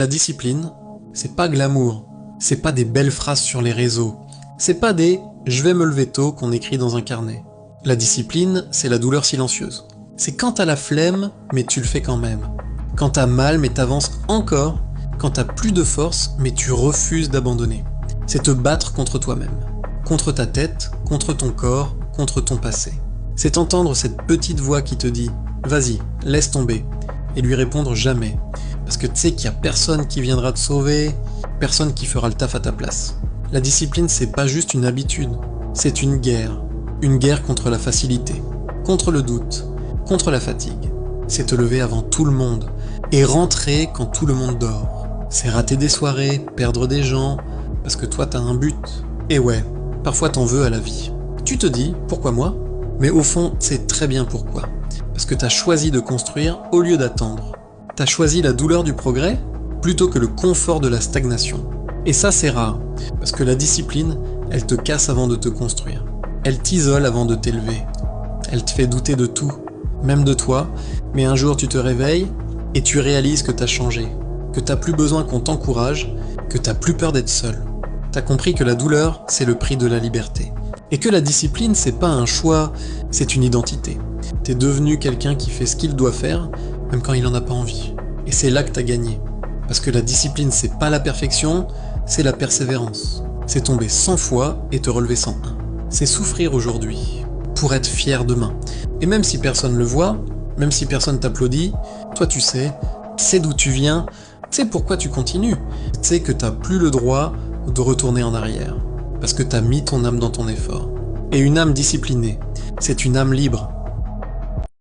La discipline, c'est pas glamour, c'est pas des belles phrases sur les réseaux, c'est pas des « je vais me lever tôt » qu'on écrit dans un carnet. La discipline, c'est la douleur silencieuse. C'est quand t'as la flemme, mais tu le fais quand même. Quand t'as mal, mais t'avances encore. Quand t'as plus de force, mais tu refuses d'abandonner. C'est te battre contre toi-même. Contre ta tête, contre ton corps, contre ton passé. C'est entendre cette petite voix qui te dit « vas-y, laisse tomber » et lui répondre jamais. Parce que tu sais qu'il y a personne qui viendra te sauver, personne qui fera le taf à ta place. La discipline, c'est pas juste une habitude, c'est une guerre. Une guerre contre la facilité, contre le doute, contre la fatigue. C'est te lever avant tout le monde et rentrer quand tout le monde dort. C'est rater des soirées, perdre des gens, parce que toi t'as un but. Et ouais, parfois t'en veux à la vie. Tu te dis, pourquoi moi? Mais au fond, c'est très bien pourquoi. Parce que t'as choisi de construire au lieu d'attendre. T'as choisi la douleur du progrès plutôt que le confort de la stagnation. Et ça c'est rare, parce que la discipline, elle te casse avant de te construire. Elle t'isole avant de t'élever. Elle te fait douter de tout, même de toi, mais un jour tu te réveilles et tu réalises que t'as changé, que t'as plus besoin qu'on t'encourage, que t'as plus peur d'être seul. T'as compris que la douleur, c'est le prix de la liberté. Et que la discipline, c'est pas un choix, c'est une identité. T'es devenu quelqu'un qui fait ce qu'il doit faire, même quand il en a pas envie. Et c'est là que t'as gagné. Parce que la discipline, c'est pas la perfection, c'est la persévérance. C'est tomber 100 fois et te relever 101. C'est souffrir aujourd'hui, pour être fier demain. Et même si personne le voit, même si personne t'applaudit, toi tu sais d'où tu viens, tu sais pourquoi tu continues. Tu sais que t'as plus le droit de retourner en arrière, parce que t'as mis ton âme dans ton effort. Et une âme disciplinée, c'est une âme libre,